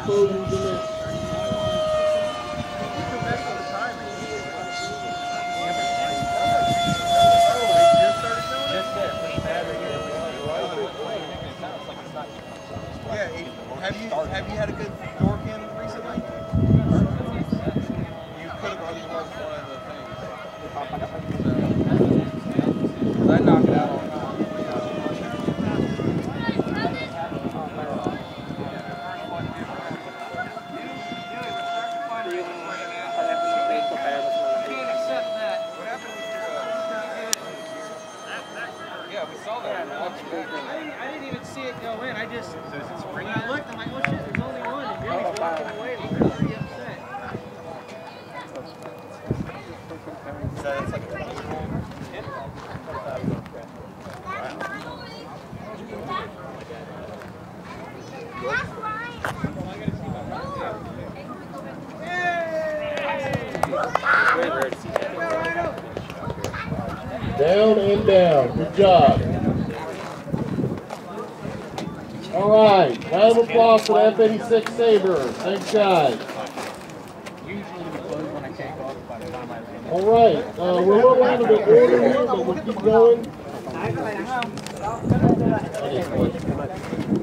explosions in there. Yeah, have you had a good door cam recently? You could have unplugged one of the things. Because I knock it out all the time. Yeah, we saw that. I didn't even see it go in. I just, when I looked, I'm like, oh shit, there's only one. And Billy's walking away. I was pretty upset. So it's like a 20-year-old. Down and down. Good job. All right. Round of applause for the F-86 Sabre. Thanks, guys. All right. We're a little out of the order here, but we'll keep going.